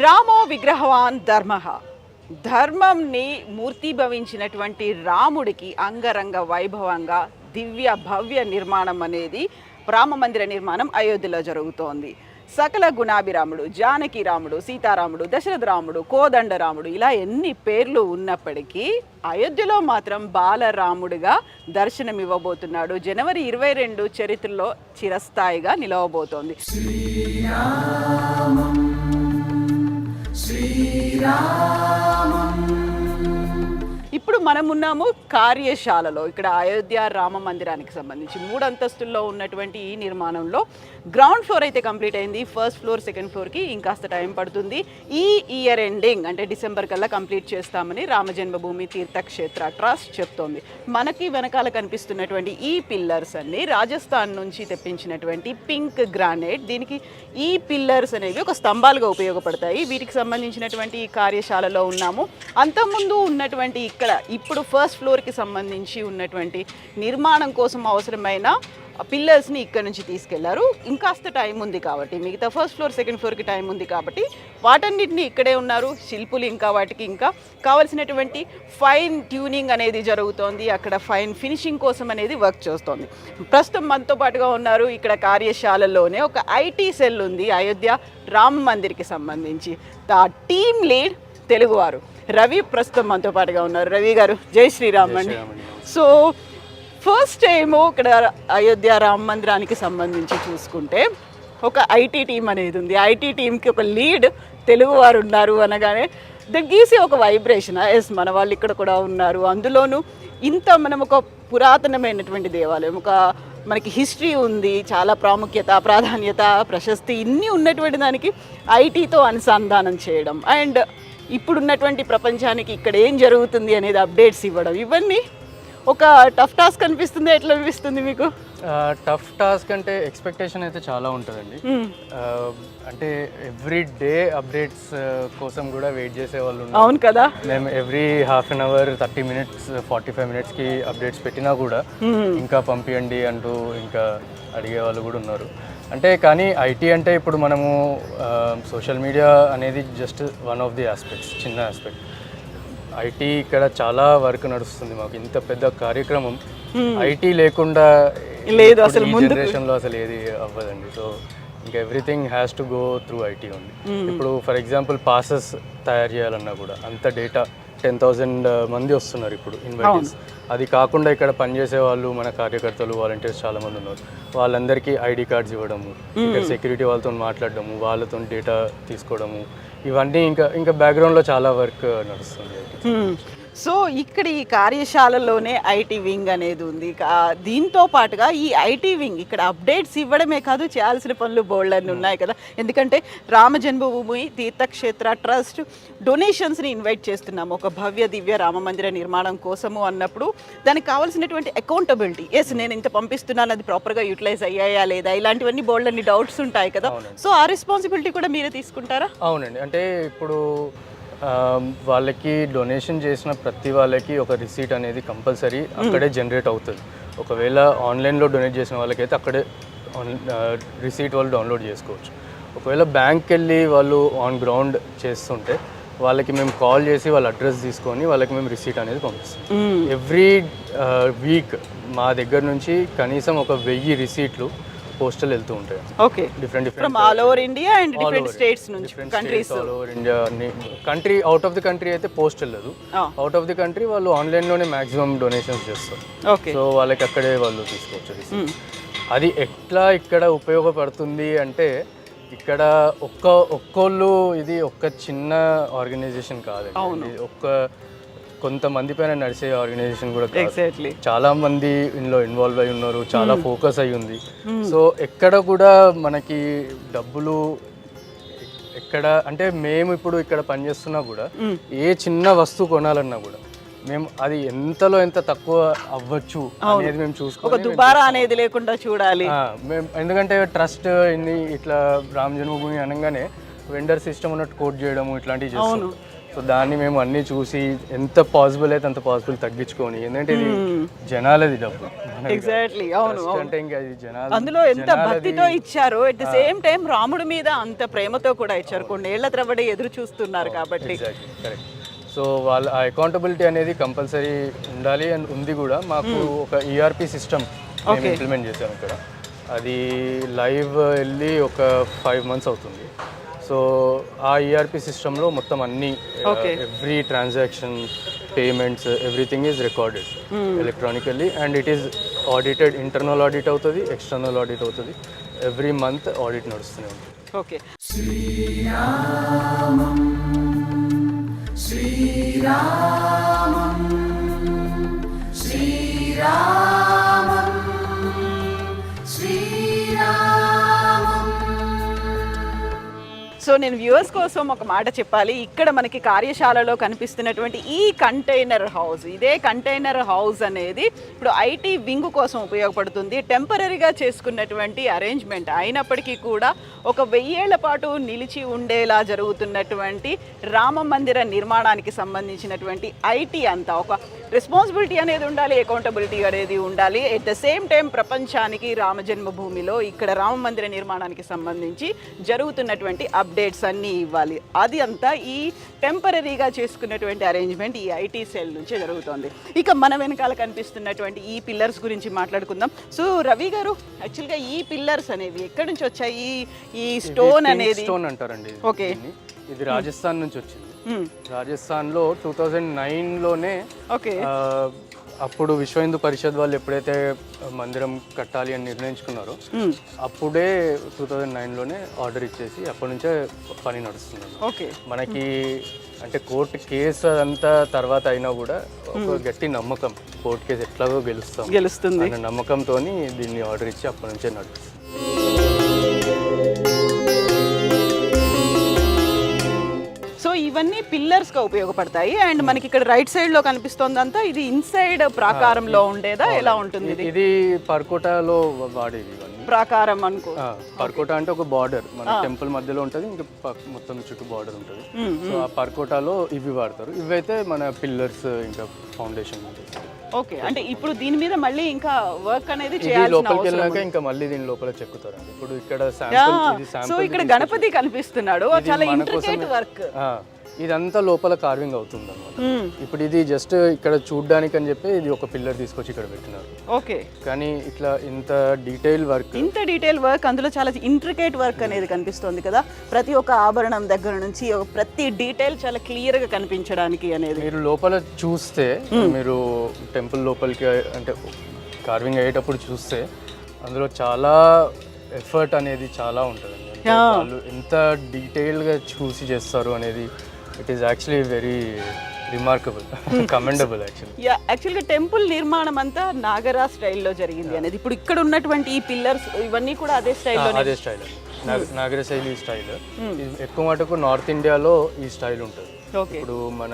రామో విగ్రహవాన్ ధర్మః. ధర్మంని మూర్తిభవించినటువంటి రాముడికి అంగరంగ వైభవంగా దివ్య భవ్య నిర్మాణం అనేది రామ మందిర నిర్మాణం అయోధ్యలో జరుగుతోంది. సకల గుణాభిరాముడు, జానకి రాముడు, సీతారాముడు, దశరథ రాముడు, కోదండ రాముడు ఇలా ఎన్ని పేర్లు ఉన్నప్పటికీ అయోధ్యలో మాత్రం బాలరాముడిగా దర్శనమివ్వబోతున్నాడు. జనవరి 22 చరిత్రలో చిరస్థాయిగా నిలవబోతోంది. ఇప్పుడు మనం ఉన్నాము కార్యశాలలో. ఇక్కడ అయోధ్య రామ మందిరానికి సంబంధించి 3 అంతస్తుల్లో ఉన్నటువంటి ఈ నిర్మాణంలో గ్రౌండ్ ఫ్లోర్ అయితే కంప్లీట్ అయింది. ఫస్ట్ ఫ్లోర్, సెకండ్ ఫ్లోర్కి ఇంకాస్త టైం పడుతుంది. ఈ ఇయర్ ఎండింగ్ అంటే డిసెంబర్ కల్లా కంప్లీట్ చేస్తామని రామజన్మభూమి తీర్థక్షేత్ర ట్రస్ట్ చెప్తోంది. మనకి వెనకాల కనిపిస్తున్నటువంటి ఈ పిల్లర్స్ అన్ని రాజస్థాన్ నుంచి తెప్పించినటువంటి పింక్ గ్రానైట్. దీనికి ఈ పిల్లర్స్ అనేవి ఒక స్తంభాలుగా ఉపయోగపడతాయి. వీటికి సంబంధించినటువంటి ఈ కార్యశాలలో ఉన్నాము. అంతకుముందు ఉన్నటువంటి ఇప్పుడు ఫస్ట్ ఫ్లోర్కి సంబంధించి ఉన్నటువంటి నిర్మాణం కోసం అవసరమైన పిల్లర్స్ని ఇక్కడ నుంచి తీసుకెళ్లారు. ఇంకాస్త టైం ఉంది కాబట్టి, మిగతా ఫస్ట్ ఫ్లోర్, సెకండ్ ఫ్లోర్కి టైం ఉంది కాబట్టి వాటన్నిటిని ఇక్కడే ఉన్నారు శిల్పులు. ఇంకా వాటికి ఇంకా కావలసినటువంటి ఫైన్ ట్యూనింగ్ అనేది జరుగుతోంది. అక్కడ ఫైన్ ఫినిషింగ్ కోసం అనేది వర్క్ చేస్తోంది. ప్రస్తుతం మనతో పాటుగా ఉన్నారు. ఇక్కడ కార్యశాలలోనే ఒక ఐటీ సెల్ ఉంది అయోధ్య రామ మందిర్కి సంబంధించి. ఆ టీమ్ లీడ్ తెలుగువారు రవి ప్రస్తుతం మనతో పాటుగా ఉన్నారు. రవి గారు, జై శ్రీరామ్ అండి. సో ఫస్ట్ టైము ఇక్కడ అయోధ్య రామ మందిరానికి సంబంధించి చూసుకుంటే ఒక ఐటీ టీం అనేది ఉంది. ఐటీ టీంకి ఒక లీడ్ తెలుగువారు ఉన్నారు అనగానే దట్ గివ్స్ ఒక వైబ్రేషన్. ఎస్, మన వాళ్ళు ఇక్కడ కూడా ఉన్నారు. అందులోనూ ఇంత మనం ఒక పురాతనమైనటువంటి దేవాలయం, ఒక మనకి హిస్టరీ ఉంది, చాలా ప్రాముఖ్యత, ప్రాధాన్యత, ప్రశస్తి ఇన్ని ఉన్నటువంటి దానికి ఐటీతో అనుసంధానం చేయడం అండ్ ఇప్పుడున్నటువంటి ప్రపంచానికి ఇక్కడ ఏం జరుగుతుంది అనేది అప్డేట్స్ ఇవ్వడం, ఇవన్నీ ఒక టఫ్ టాస్క్ అనిపిస్తుంది. ఎట్లా అనిపిస్తుంది మీకు? టఫ్ టాస్క్ అంటే ఎక్స్పెక్టేషన్ అయితే చాలా ఉంటుందండి. అంటే ఎవ్రీ డే అప్డేట్స్ కోసం కూడా వెయిట్ చేసే వాళ్ళు ఉన్నారు. అవును కదా. మేము every half an hour, 30 minutes, 45 minutesకి అప్డేట్స్ పెట్టినా కూడా ఇంకా పంపించండి అంటూ ఇంకా అడిగే వాళ్ళు కూడా ఉన్నారు. అంటే కానీ ఐటీ అంటే ఇప్పుడు మనము సోషల్ మీడియా అనేది just one of the aspects, చిన్న ఆస్పెక్ట్. ఐటీ ఇక్కడ చాలా వర్క్ నడుస్తుంది. మాకు ఇంత పెద్ద కార్యక్రమం ఐటీ లేకుండా లేదు అసలు, ఈ జనరేషన్లో అసలు ఏది అవ్వదండి. సో ఇంకా everything has to go through IT ఉంది. ఇప్పుడు ఫర్ ఎగ్జాంపుల్ పాసెస్ తయారు చేయాలన్నా కూడా అంత డేటా 10,000 మంది వస్తున్నారు ఇప్పుడు ఇన్వైటీస్. అది కాకుండా ఇక్కడ పనిచేసే వాళ్ళు, మన కార్యకర్తలు, వాలంటీర్స్ చాలా మంది ఉన్నారు. వాళ్ళందరికీ ఐడి కార్డ్స్ ఇవ్వడము, ఇక్కడ సెక్యూరిటీ వాళ్ళతో మాట్లాడడము, వాళ్ళతో డేటా తీసుకోవడము, ఇవన్నీ ఇంకా బ్యాక్గ్రౌండ్లో చాలా వర్క్ నడుస్తుంది. సో ఇక్కడ ఈ కార్యశాలలోనే ఐటీ వింగ్ అనేది ఉంది. దీంతో పాటుగా ఈ ఐటీ వింగ్ ఇక్కడ అప్డేట్స్ ఇవ్వడమే కాదు, చేయాల్సిన పనులు బోల్డన్ని ఉన్నాయి కదా. ఎందుకంటే రామ జన్మభూమి తీర్థక్షేత్ర ట్రస్ట్ డొనేషన్స్ని ఇన్వైట్ చేస్తున్నాము ఒక భవ్య దివ్య రామ మందిర నిర్మాణం కోసము అన్నప్పుడు దానికి కావాల్సినటువంటి అకౌంటబిలిటీ. ఎస్, నేను ఇంత పంపిస్తున్నాను, అది ప్రాపర్గా యూటిలైజ్ అయ్యాయా లేదా, ఇలాంటివన్నీ బోల్డన్ని డౌట్స్ ఉంటాయి కదా. సో ఆ రెస్పాన్సిబిలిటీ కూడా మీరే తీసుకుంటారా? అవునండి. అంటే ఇప్పుడు వాళ్ళకి డొనేషన్ చేసిన ప్రతి వాళ్ళకి ఒక రిసీట్ అనేది కంపల్సరీ అక్కడే జనరేట్ అవుతుంది. ఒకవేళ ఆన్లైన్లో డొనేట్ చేసిన వాళ్ళకైతే అక్కడే రిసీట్ వాళ్ళు డౌన్లోడ్ చేసుకోవచ్చు. ఒకవేళ బ్యాంక్కి వెళ్ళి వాళ్ళు ఆన్ గ్రౌండ్ చేస్తుంటే వాళ్ళకి మేము కాల్ చేసి వాళ్ళ అడ్రస్ తీసుకొని వాళ్ళకి మేము రిసీట్ అనేది పంపిస్తాం. ఎవ్రీ వీక్ మా దగ్గర నుంచి కనీసం ఒక 1000 రిసీట్లు పోస్టల్ వెళ్తూ ఉంటాయి. Okay, different from all over India and different states నుంచి, countries all over India. Country out of the country అయితే పోస్ట్ వెళ్ళదు. అవుట్ ఆఫ్ ది కంట్రీ వాళ్ళు ఆన్లైన్లోనే మాక్సిమం డొనేషన్స్ చేస్తారు. ఓకే, సో వాళ్ళకి అక్కడే వాళ్ళు తీసుకోవచ్చు. అది ఎట్లా ఇక్కడ ఉపయోగపడుతుంది అంటే ఇక్కడ ఒక్కోళ్ళు ఇది ఒక్క చిన్న ఆర్గనైజేషన్ కాదండి, కొంతమంది పైన నడిచే ఆర్గనైజేషన్ కూడా ఎగ్జాక్ట్లీ. చాలా మంది ఇందులో ఇన్వాల్వ్ అయి ఉన్నారు, చాలా ఫోకస్ అయి ఉంది. సో ఎక్కడ కూడా మనకి డబ్బులు ఎక్కడ అంటే మేము ఇప్పుడు ఇక్కడ పనిచేస్తున్నా కూడా ఏ చిన్న వస్తువు కొనాలన్నా కూడా మేము అది ఎంతలో ఎంత తక్కువ అవ్వచ్చు అనేది మేము చూసుకోవాలి. దుబారా అనేది లేకుండా చూడాలి మేము. ఎందుకంటే ట్రస్ట్ ఇట్లా రామ జన్మభూమి అనగానే వెండర్ సిస్టమ్ ఉన్నట్టు కోట్ చేయడము ఇట్లాంటివి చేస్తాం. సో దాన్ని మేము అన్నీ చూసి ఎంత పాసిబుల్ అయితే అంత పాసిబుల్ తగ్గించుకొని, ఎందుకంటే ఇది జనాలది డబ్బు ఎగ్జాక్ట్లీ, అవును. అంటే ఇంకా ఇది జనాలు అందులో ఎంత భక్తితో ఇచ్చారు, ఎట్ ది సేమ్ టైం రాముడి మీద అంత ప్రేమతో కూడా ఇచ్చారు, కొన్నేళ్ల తరబడి ఎదురు చూస్తున్నారు కాబట్టి. కరెక్ట్. సో వాళ్ళ ఆ అకౌంటబిలిటీ అనేది కంపల్సరీ ఉండాలి అండ్ ఉంది కూడా. మాకు ఒక ఈఆర్పి సిస్టమ్ మేము ఇంప్లిమెంట్ చేసాం ఇక్కడ. అది లైవ్ వెళ్ళి ఒక 5 months అవుతుంది. సో ఆ ఈఆర్పి సిస్టంలో మొత్తం అన్ని every transaction, payments, everything is recorded electronically and it is audited. Internal audit అవుతుంది, ఎక్స్టర్నల్ ఆడిట్ అవుతుంది. ఎవ్రీ మంత్ ఆడిట్ నడుస్తూనే ఉంటుంది. ఓకే. సో నేను వ్యూవర్స్ కోసం ఒక మాట చెప్పాలి. ఇక్కడ మనకి కార్యశాలలో కనిపిస్తున్నటువంటి ఈ కంటైనర్ హౌస్, ఇదే కంటైనర్ హౌస్ అనేది ఇప్పుడు ఐటీ వింగ్ కోసం ఉపయోగపడుతుంది. టెంపరీగా చేసుకున్నటువంటి అరేంజ్మెంట్ అయినప్పటికీ కూడా ఒక 1000 ఏళ్ల పాటు నిలిచి ఉండేలా జరుగుతున్నటువంటి రామ మందిర నిర్మాణానికి సంబంధించినటువంటి ఐటీ అంతా ఒక రెస్పాన్సిబిలిటీ అనేది ఉండాలి, అకౌంటబిలిటీ అనేది ఉండాలి. ఎట్ ద సేమ్ టైం ప్రపంచానికి రామ జన్మభూమిలో ఇక్కడ రామ మందిర నిర్మాణానికి సంబంధించి జరుగుతున్నటువంటి అప్డేట్స్ అన్నీ ఇవ్వాలి. అది అంతా ఈ టెంపరీగా చేసుకున్నటువంటి అరేంజ్మెంట్ ఈ ఐటీ సెల్ నుంచి జరుగుతుంది. ఇక మన వెనకాల కనిపిస్తున్నటువంటి ఈ పిల్లర్స్ గురించి మాట్లాడుకుందాం. సో రవి గారు, యాక్చువల్గా ఈ పిల్లర్స్ అనేవి ఎక్కడి నుంచి వచ్చాయి? ఈ స్టోన్ అనేది స్టోన్ అంటారండి. ఓకే. ఇది రాజస్థాన్ నుంచి వచ్చింది. రాజస్థాన్లో 2009లోనే అప్పుడు విశ్వ హిందూ పరిషత్ వాళ్ళు ఎప్పుడైతే మందిరం కట్టాలి అని నిర్ణయించుకున్నారో అప్పుడే 2009లోనే ఆర్డర్ ఇచ్చేసి అప్పటి నుంచే పని నడుస్తుంది. ఓకే. మనకి అంటే కోర్టు కేసు అంతా తర్వాత అయినా కూడా ఒక గట్టి నమ్మకం, కోర్టు కేసు ఎట్లాగో గెలుస్తుంది అనే నమ్మకంతో దీన్ని ఆర్డర్ ఇచ్చి అప్పటి నుంచే నడుస్తుంది. సో ఇవన్నీ పిల్లర్స్గా ఉపయోగపడతాయి. అండ్ మనకి ఇక్కడ రైట్ సైడ్లో కనిపిస్తోందంతా ఇది ఇన్సైడ్ ప్రాకారంలో ఉండేదా, ఎలా ఉంటుంది? ఇది పర్కోటాలో వాడేది ఇవన్నీ. ప్రాకారం అనుకో, పర్కోటా అంటే ఒక బార్డర్ మన టెంపుల్ మధ్యలో ఉంటుంది, ఇంకా మొత్తం చుట్టూ బార్డర్ ఉంటుంది. సో ఆ పర్కోటాలో ఇవి వాడతారు. ఇవైతే మన పిల్లర్స్ ఇంకా ఫౌండేషన్. ఓకే. అంటే ఇప్పుడు దీని మీద మళ్ళీ ఇంకా వర్క్ అనేది లోపలికి వెళ్ళాక ఇంకా మళ్ళీ దీని లోపల చెక్కుతారండి. ఇప్పుడు ఇక్కడ సో ఇక్కడ గణపతి కనిపిస్తున్నాడు, చాలా ఇంట్రికేట్ వర్క్. ఇదంతా లోపల కార్వింగ్ అవుతుంది అన్నమాట. ఇప్పుడు ఇది జస్ట్ ఇక్కడ చూడడానికి అని చెప్పి ఇది ఒక పిల్లర్ తీసుకొచ్చి ఇక్కడ పెట్టినారు. ఓకే. కానీ ఇట్లా ఇంత డీటెయిల్ వర్క్, అందులో చాలా ఇంట్రికేట్ వర్క్ అనేది కనిపిస్తుంది కదా. ప్రతి ఒక్క ఆభరణం దగ్గర నుంచి ప్రతి డీటెయిల్ చాలా క్లియర్ గా కనిపించడానికి అనేది. మీరు లోపల చూస్తే, మీరు టెంపుల్ లోపలికి అంటే కార్వింగ్ అయ్యేటప్పుడు చూస్తే అందులో చాలా ఎఫర్ట్ అనేది చాలా ఉంటుంది. వాళ్ళు ఎంత డీటెయిల్గా చూసి చేస్తారు అనేది it is actually very remarkable, commendable యాక్చువల్గా టెంపుల్ నిర్మాణం అంతా నాగరా స్టైల్లో జరిగింది అనేది. ఇప్పుడు ఇక్కడ ఉన్నటువంటి ఈ పిల్లర్స్ ఇవన్నీ కూడా అదే స్టైల్, నాగర శైలి స్టైల్. ఎక్కువ మటుకు నార్త్ ఇండియాలో ఈ స్టైల్ ఉంటుంది. ఇప్పుడు మన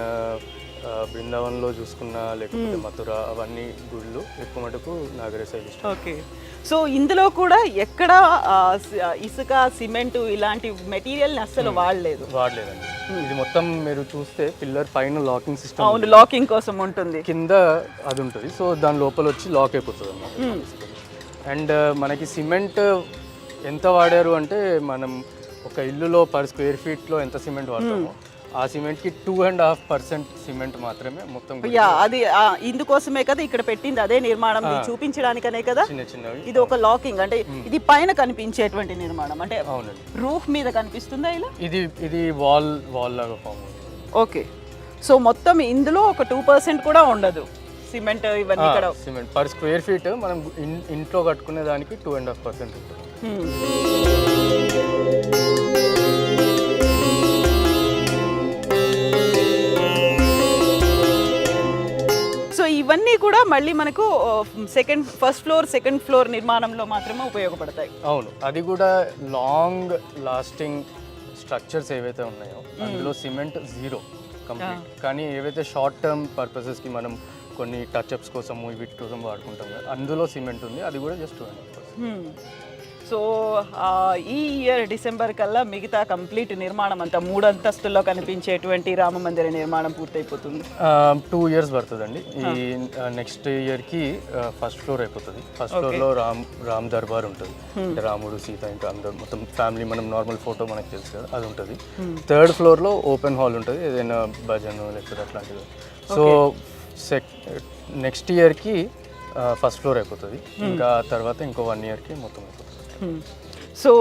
బృందావన్లో చూసుకున్నా లేకపోతే మథుర అవన్నీ గుళ్ళు ఎక్కువ మటుకు నాగర శైలి. ఓకే. సో ఇందులో కూడా ఎక్కడ ఇసుక, సిమెంట్ ఇలాంటి మెటీరియల్ అస్సలు వాడలేదండి. ఇది మొత్తం మీరు చూస్తే పిల్లర్ పైన లాకింగ్ సిస్టమ్, అవును, లాకింగ్ కోసం ఉంటుంది, కింద అది ఉంటుంది. సో దాని లోపల వచ్చి లాక్ అయిపోతుంది అన్నమాట. అండ్ మనకి సిమెంట్ ఎంత వాడారు అంటే మనం ఒక ఇల్లులో per square feet ఎంత సిమెంట్ వాడతామో ఆ సిమెంట్కి 2.5% సిమెంట్ మాత్రమే మొత్తం. అది ఇందుకోసమే కదా ఇక్కడ పెట్టింది, అదే నిర్మాణం చూపించడానికనే కదా. చిన్నవి ఇది ఒక లాకింగ్, అంటే ఇది పైన కనిపించేటువంటి నిర్మాణం, అంటే రూఫ్ మీద కనిపిస్తుందా ఇలా? ఇది వాల్ లాగా ఫామ్. ఓకే. సో మొత్తం ఇందులో ఒక 2% కూడా ఉండదు సిమెంట్, ఇవన్నీ ఇక్కడ. సిమెంట్ per square feet మనం ఇంట్లో కట్టుకునే దానికి 2.5% ఉంటుంది. సో ఇవన్నీ కూడా మళ్ళీ మనకు ఫస్ట్ ఫ్లోర్ సెకండ్ ఫ్లోర్ నిర్మాణంలో మాత్రమే ఉపయోగపడతాయి. అవును, అది కూడా లాంగ్ లాస్టింగ్ స్ట్రక్చర్స్ ఏవైతే ఉన్నాయో అందులో సిమెంట్ 0 కంప్లీట్. కానీ ఏవైతే షార్ట్ టర్మ్ పర్పసెస్కి మనం కొన్ని టచ్అప్స్ కోసము వీటి కోసం వాడుకుంటాం కదా, అందులో సిమెంట్ ఉంది, అది కూడా జస్ట్ 2.5%. సో ఈ ఇయర్ డిసెంబర్ కల్లా మిగతా కంప్లీట్ నిర్మాణం అంతా 3 అంతస్తుల్లో కనిపించేటువంటి రామ మందిర నిర్మాణం పూర్తయిపోతుంది. 2 years పడుతుందండి. ఈ నెక్స్ట్ ఇయర్కి ఫస్ట్ ఫ్లోర్ అయిపోతుంది. ఫస్ట్ ఫ్లోర్లో రామ్ దర్బార్ ఉంటుంది, అంటే రాముడు సీత ఇంకా అందరూ మొత్తం ఫ్యామిలీ, మనం నార్మల్ ఫోటో మనకు తెలుసు కదా అది ఉంటుంది. 3rd ఫ్లోర్లో ఓపెన్ హాల్ ఉంటుంది, ఏదైనా భజన లేకపోతే అట్లాంటిది. సో నెక్స్ట్ ఇయర్కి ఫస్ట్ ఫ్లోర్ అయిపోతుంది, ఇంకా తర్వాత ఇంకో 1 yearకి మొత్తం అయిపోతుంది. సో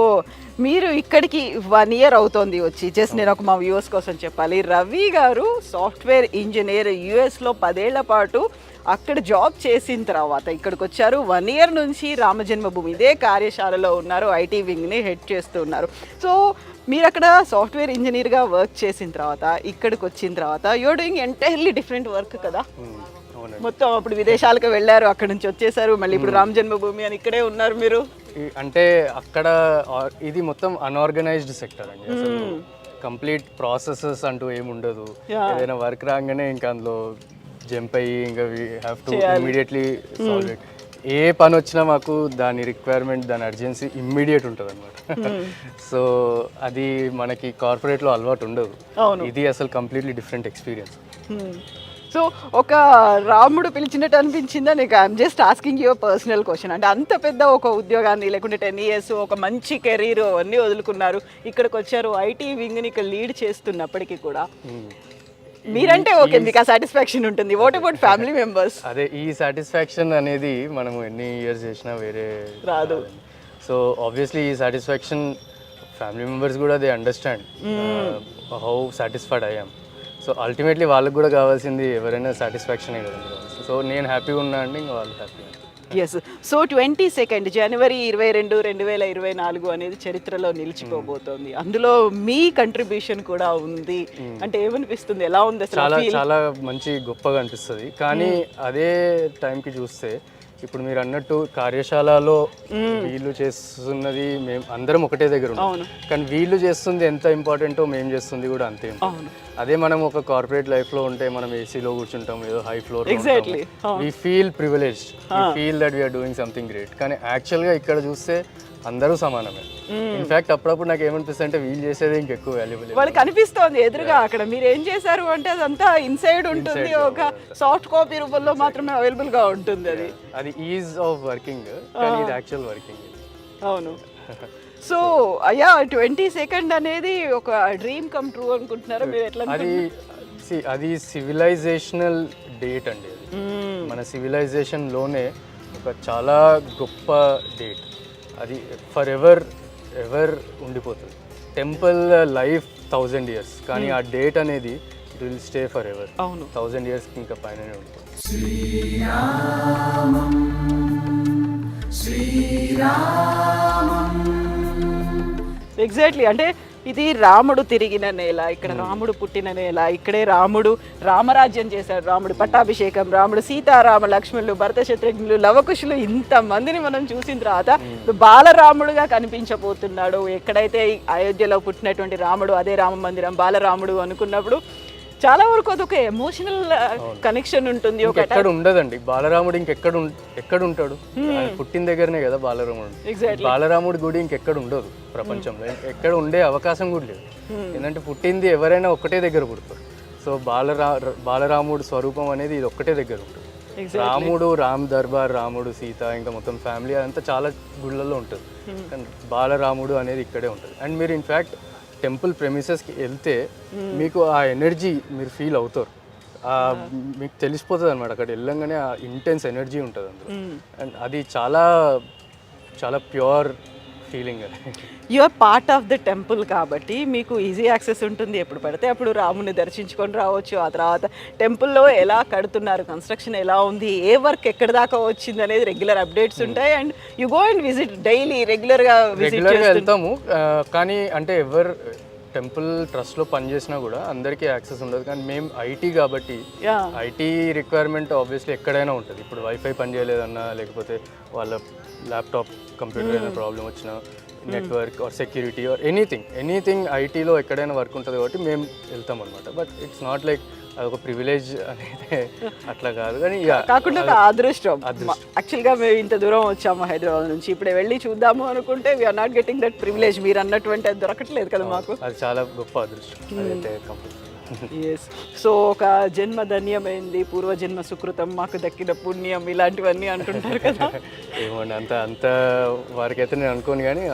మీరు ఇక్కడికి 1 year అవుతోంది వచ్చి. జస్ట్ నేను ఒక మా వ్యూవర్స్ కోసం చెప్పాలి, రవి గారు సాఫ్ట్వేర్ ఇంజనీర్, యుఎస్లో 10 ఏళ్ల పాటు అక్కడ జాబ్ చేసిన తర్వాత ఇక్కడికి వచ్చారు. 1 year నుంచి రామజన్మభూమి ఇదే కార్యశాలలో ఉన్నారు, ఐటీ వింగ్ని హెడ్ చేస్తూ ఉన్నారు. సో మీరు అక్కడ సాఫ్ట్వేర్ ఇంజనీర్గా వర్క్ చేసిన తర్వాత ఇక్కడికి వచ్చిన తర్వాత you're doing entirely different work కదా. మొత్తం అప్పుడు విదేశాలకు వెళ్ళారు, అక్కడ నుంచి వచ్చేసారు, మళ్ళీ ఇప్పుడు రామ జన్మభూమి అని ఇక్కడే ఉన్నారు మీరు. అంటే అక్కడ ఇది మొత్తం అన్ఆర్గనైజ్డ్ సెక్టర్ అండి, అసలు కంప్లీట్ ప్రాసెసెస్ అంటూ ఏమి ఉండదు. ఏదైనా వర్క్ రాగానే ఇంకా అందులో జంప్ అయ్యి ఇంకా we have to immediately solve it. ఏ పని వచ్చినా మాకు దాని రిక్వైర్మెంట్, దాని అర్జెన్సీ ఇమ్మీడియట్ ఉంటుంది అనమాట. సో అది మనకి కార్పొరేట్లో అలవాటు ఉండదు. ఇది అసలు కంప్లీట్లీ డిఫరెంట్ ఎక్స్పీరియన్స్. సో ఒక రాముడు పిలిచినట్టు అనిపించిందా నీకు? I'm just asking your personal question. అంటే అంత పెద్ద ఒక ఉద్యోగాన్ని లేకుంటే 10 years ఒక మంచి కెరీర్ అన్నీ వదులుకున్నారు, ఇక్కడికి వచ్చారు, ఐటీ వింగ్ని ఇక్కడ లీడ్ చేస్తున్నప్పటికీ కూడా మీరంటే ఓకే, మీకు ఆ సాటిస్ఫాక్షన్ ఉంటుంది. What about family members? అదే ఈ సాటిస్ఫాక్షన్ అనేది మనం ఎన్ని ఇయర్స్ చేసినా వేరే రాదు. సో ఆబ్వియస్లీ ఈ సాటిస్ఫాక్షన్ ఫ్యామిలీ మెంబర్స్ కూడా దే అండర్స్టాండ్ హౌ సాటిస్ఫైడ్ అయ్యాం. సో అల్టిమేట్లీ వాళ్ళకి కూడా కావాల్సింది ఎవరైనా సాటిస్ఫాక్షనే కదండి. సో నేను హ్యాపీగా ఉన్నా అండి, ఇంకా వాళ్ళు హ్యాపీగా. ఎస్. సో 22 జనవరి 22, 2024 అనేది చరిత్రలో నిలిచిపోబోతోంది. అందులో మీ కంట్రిబ్యూషన్ కూడా ఉంది. అంటే ఏమనిపిస్తుంది, ఎలా ఉంది? చాలా చాలా మంచి గొప్పగా అనిపిస్తుంది. కానీ అదే టైంకి చూస్తే ఇప్పుడు మీరు అన్నట్టు కార్యశాలలో వీళ్ళు చేస్తున్నది మేము అందరం ఒకటే దగ్గర ఉన్నాం, కానీ వీళ్ళు చేస్తుంది ఎంత ఇంపార్టెంటో మేము చేస్తుంది కూడా అంతే. అదే మనం ఒక కార్పొరేట్ లైఫ్లో ఉంటే మనం ఏసీలో కూర్చుంటాం, ఏదో high floor, we feel privileged, we feel that we're doing something great. కానీ యాక్చువల్గా ఇక్కడ చూస్తే అందరూ సమానమే. ఇన్ఫాక్ట్ అప్పుడప్పుడు నాకు ఏమనిపిస్తుంది అంటే వీళ్ళు చేసేది ఇంకెక్కువ వాల్యుబుల్. వాళ్ళకి అనిపిస్తోంది ఎదురుగా అక్కడ మీరు ఏం చేశారు అంటే అదంతా ఇన్సైడ్ ఉంటుంది, ఒక సాఫ్ట్ కాపీ రూపంలో మాత్రమే అవైలబుల్ గా ఉంటుంది. అది ఈజ్ ఆఫ్ వర్కింగ్, కానీ ఇది యాక్చువల్ వర్కింగ్. అవును. సో అయ్యా 22 అనేది ఒక డ్రీమ్ కమ్ ట్రూ అనుకుంటున్నారా మీరు? ఎట్లా? అది సివిలైజేషనల్ డేట్ అండి. మన సివిలైజేషన్లోనే ఒక చాలా గొప్ప డేట్. అది ఫర్ ఎవర్ ఉండిపోతుంది. టెంపుల్ లైఫ్ 1000 years, కానీ ఆ డేట్ అనేది it will stay for ever. 1000 years ఇంకా పైననే ఉంటుంది. ఎగ్జాక్ట్లీ. అంటే ఇది రాముడు తిరిగిన నేల, ఇక్కడ రాముడు పుట్టిన నేల, ఇక్కడే రాముడు రామరాజ్యం చేశాడు, రాముడు పట్టాభిషేకం, రాముడు సీతారామ లక్ష్మణులు, భరత శత్రుఘ్నులు, లవకుశులు, ఇంతమందిని మనం చూసిన తర్వాత బాలరాముడుగా కనిపించబోతున్నాడు. ఎక్కడైతే అయోధ్యలో పుట్టినటువంటి రాముడు అదే రామ మందిరం బాలరాముడు అనుకున్నప్పుడు చాలా వరకు అదొక ఎమోషనల్ కనెక్షన్ ఉంటుంది. ఎక్కడ ఉండదండి బాలరాముడు, ఎక్కడ ఉంటాడు? పుట్టిన దగ్గరనే కదా బాలరాముడు. బాలరాముడి గుడి ఇంకెక్కడ ఉండదు ప్రపంచంలో, ఎక్కడ ఉండే అవకాశం కూడా లేదు. ఏంటంటే పుట్టింది ఎవరైనా ఒక్కటే దగ్గర పుడతారు. సో బాలరాముడు స్వరూపం అనేది ఇది ఒక్కటే దగ్గర ఉంటుంది. రాముడు, రామ్ దర్బార్, రాముడు సీత ఇంకా మొత్తం ఫ్యామిలీ అదంతా చాలా గుళ్ళల్లో ఉంటుంది, కానీ బాలరాముడు అనేది ఇక్కడే ఉంటుంది. అండ్ మీరు ఇన్ఫ్యాక్ట్ టెంపుల్ ప్రెమిసెస్కి వెళ్తే మీకు ఆ ఎనర్జీ మీరు ఫీల్ అవుతారు, మీకు తెలిసిపోతుంది అనమాట. అక్కడ వెళ్ళంగానే ఆ ఇంటెన్స్ ఎనర్జీ ఉంటుంది అందులో, అండ్ అది చాలా చాలా pure feeling. You are part of the temple కాబట్టి మీకు ఈజీ యాక్సెస్ ఉంటుంది, ఎప్పుడు పడితే అప్పుడు రాముని దర్శించుకొని రావచ్చు. ఆ తర్వాత టెంపుల్లో ఎలా కడుతున్నారు, కన్స్ట్రక్షన్ ఎలా ఉంది, ఏ వర్క్ ఎక్కడ దాకా వచ్చింది అనేది రెగ్యులర్ అప్డేట్స్ ఉంటాయి. And you go and visit daily, రెగ్యులర్గా వెళ్తాము. కానీ అంటే ఎవరు టెంపుల్ ట్రస్ట్లో పనిచేసినా కూడా అందరికీ యాక్సెస్ ఉండదు. కానీ మేము ఐటీ కాబట్టి ఐటీ రిక్వైర్మెంట్ ఆబ్వియస్లీ ఎక్కడైనా ఉంటుంది. ఇప్పుడు వైఫై పనిచేయలేదన్నా, లేకపోతే వాళ్ళ ల్యాప్టాప్ కంప్యూటర్ ఏదైనా ప్రాబ్లం వచ్చినా, network or security or anything ఐటీలో ఎక్కడైనా వర్క్ ఉంటుంది కాబట్టి మేము వెళ్తాం అనమాట. బట్ ఇట్స్ నాట్ లైక్ అదొక ప్రివిలేజ్ అనేది అట్లా కాదు కానీ ఇక కాకుండా ఒక అదృష్టం. యాక్చువల్గా మేము ఇంత దూరం వచ్చాము హైదరాబాద్ నుంచి, ఇప్పుడే వెళ్ళి చూద్దాము అనుకుంటే we're not getting that privilege. మీరు అన్నటువంటి అది దొరకట్లేదు కదా మాకు. అది చాలా గొప్ప అదృష్టం అదైతే కంప్లీట్. ఎస్. సో ఒక జన్మ ధన్యమైంది, పూర్వజన్మ సుకృతం, మాకు దక్కిన పుణ్యం, ఇలాంటివన్నీ అంటుంటారు కదా. ఏమండి అంత వారికి అయితే నేను అనుకోను కానీ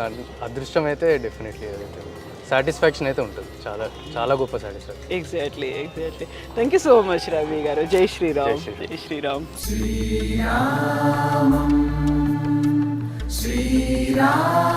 అదృష్టం అయితే డెఫినెట్లీ అదైతే సాటిస్ఫాక్షన్ అయితే ఉంటుంది. చాలా చాలా గొప్ప satisfaction. Exactly. Thank you so much Ravi గారు. జై శ్రీరామ్. జై శ్రీరామ్. శ్రీరామ్.